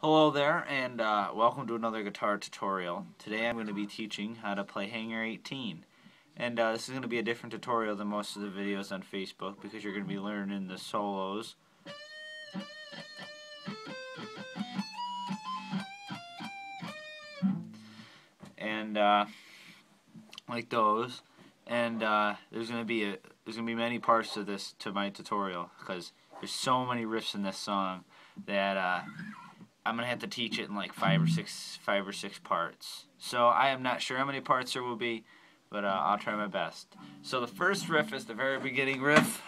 Hello there, and welcome to another guitar tutorial. Today I'm going to be teaching how to play Hangar 18. And this is going to be a different tutorial than most of the videos on Facebook because you're going to be learning the solos. And like those. And there's going to be many parts to my tutorial because there's so many riffs in this song that I'm gonna have to teach it in like five or six parts. So I am not sure how many parts there will be, but I'll try my best. So the first riff is the very beginning riff,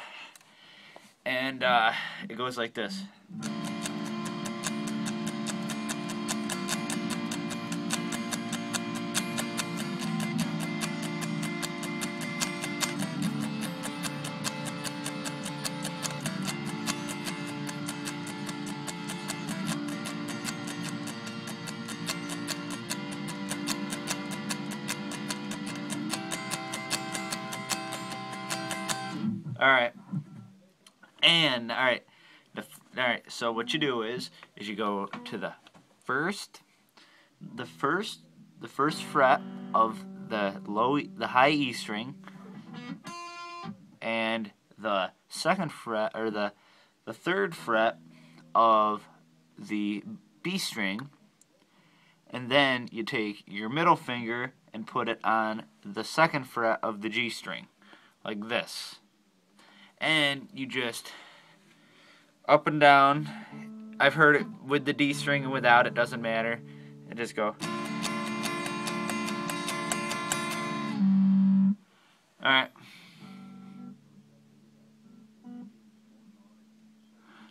and it goes like this. Alright. So what you do is you go to the first fret of the high E string, and the second fret, or the third fret of the B string, and then you take your middle finger and put it on the second fret of the G string, like this. And you just up and down. I've heard it with the D string and without, it doesn't matter. And just go. Alright.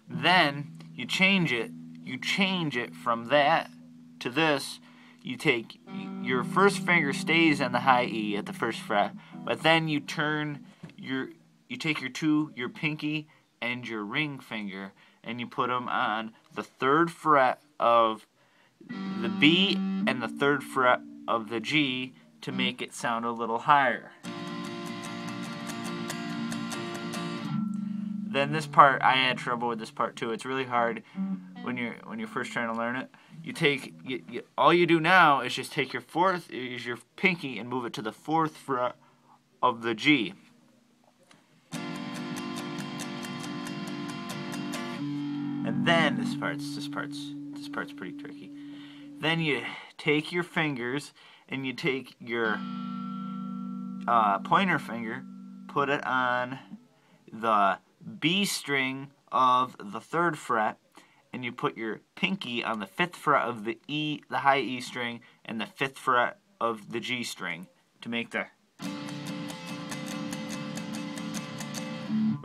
Then you change it. You change it from that to this. You take your first finger stays on the high E at the first fret, but then you turn you take your pinky and your ring finger, and you put them on the third fret of the B and the third fret of the G to make it sound a little higher. Then this part, I had trouble with this part too. It's really hard when you're first trying to learn it. All you do now is just take your pinky and move it to the fourth fret of the G. And then this part's pretty tricky. Then you take your fingers and you take your pointer finger, put it on the B string of the third fret, and you put your pinky on the fifth fret of the high E string, and the fifth fret of the G string to make the.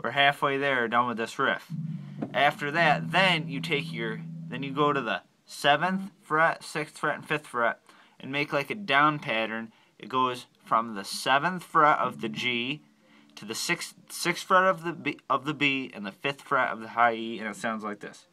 We're halfway there, done with this riff. After that, then you go to the 7th fret, 6th fret, and 5th fret, and make like a down pattern. It goes from the 7th fret of the G to the 6th fret of the B and the 5th fret of the high E, and it sounds like this.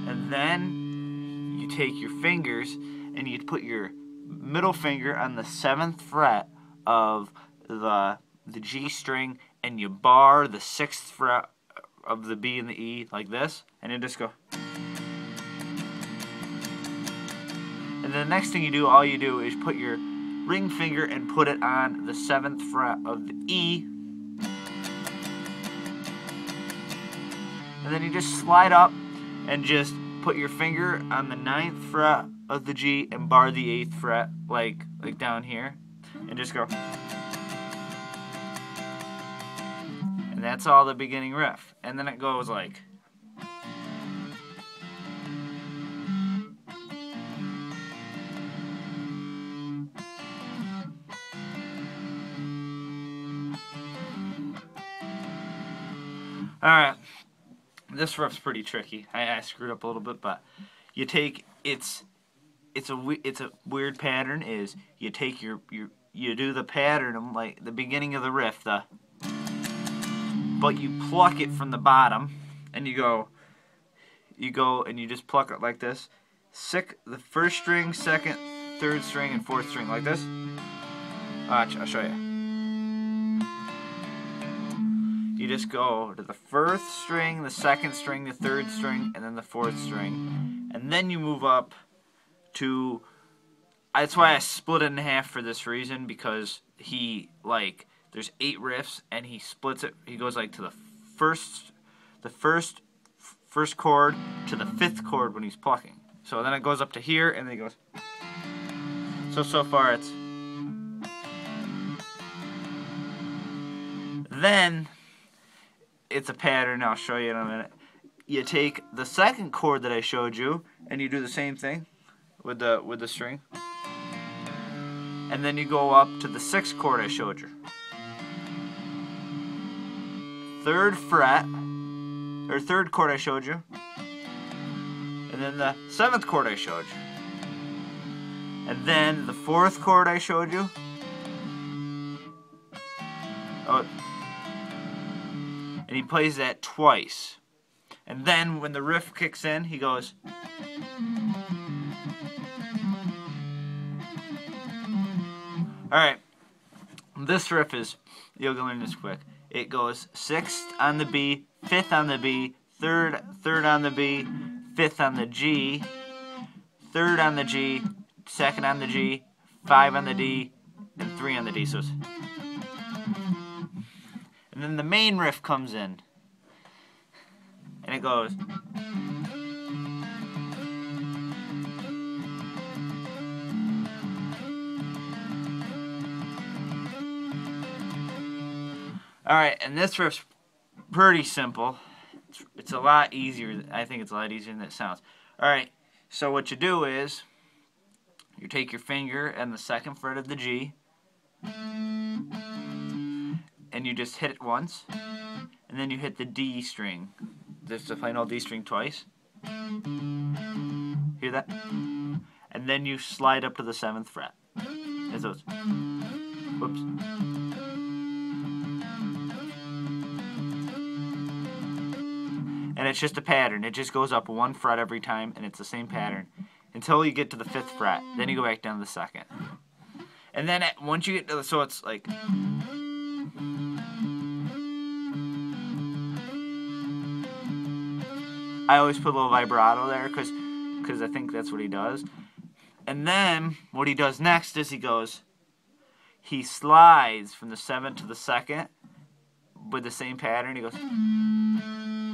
And then you take your fingers and you put your middle finger on the 7th fret of the G string, and you bar the 6th fret of the B and the E like this, and you just go. And the next thing all you do is put your ring finger and put it on the 7th fret of the E, and then you just slide up and just put your finger on the 9th fret of the G and bar the 8th fret like down here, and just go. And that's all the beginning riff. And then it goes like. Alright. This riff's pretty tricky. I screwed up a little bit, but you take it's a weird pattern. Is you take you do the pattern like the beginning of the riff, but you pluck it from the bottom, and you go and you just pluck it like this. The first string, second, third string, and fourth string like this. I'll show you. you just go to the first string, the second string, the third string, and then the fourth string. And then you move up to... That's why I split it in half for this reason, because he, like, there's 8 riffs, and he splits it. He goes, like, to the first chord to the 5th chord when he's plucking. So then it goes up to here, and then he goes... So far it's... Then, it's a pattern. I'll show you in a minute. You take the second chord that I showed you, and you do the same thing with the string. And then you go up to the 6th chord I showed you. 3rd fret, or 3rd chord I showed you. And then the 7th chord I showed you. And then the 4th chord I showed you. Oh. And he plays that twice. And then when the riff kicks in, he goes... Alright, this riff is, you'll learn this quick. It goes 6th on the B, 5th on the B, 3rd on the B, 5th on the G, 3rd on the G, 2nd on the G, 5 on the D, and 3 on the D. So it's... And then the main riff comes in, and it goes... Alright, and this riff's pretty simple. It's a lot easier. I think it's a lot easier than it sounds. Alright, so what you do is, you take your finger and the 2nd fret of the G, and you just hit it once, and then you hit the D string. Just the plain old D string twice. Hear that? And then you slide up to the 7th fret. As those. Whoops. And it's just a pattern. It just goes up 1 fret every time, and it's the same pattern until you get to the 5th fret. Then you go back down to the 2nd. And then once you get to the... So it's like... I always put a little vibrato there because I think that's what he does. And then what he does next is he slides from the 7th to the 2nd with the same pattern. He goes...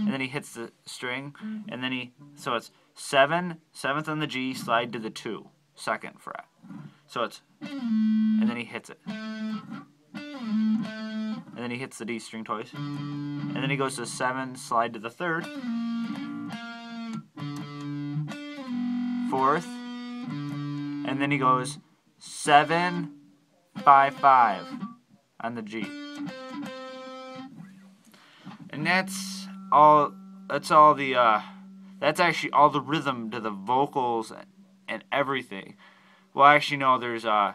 And then he hits the string, and then so it's 7th on the G, slide to the 2, 2nd fret. So it's, and then he hits it. And then he hits the D string twice. And then he goes to 7, slide to the 3rd, 4th, and then he goes 7, 5, 5 on the G. And that's actually all the rhythm to the vocals and everything. Well, actually, no, there's an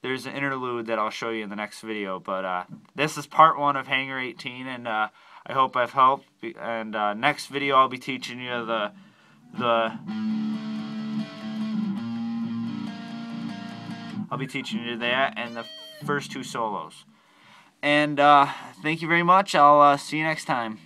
interlude that I'll show you in the next video, but this is part 1 of Hangar 18, and I hope I've helped. And next video I'll be teaching you that and the first 2 solos. And thank you very much. I'll see you next time.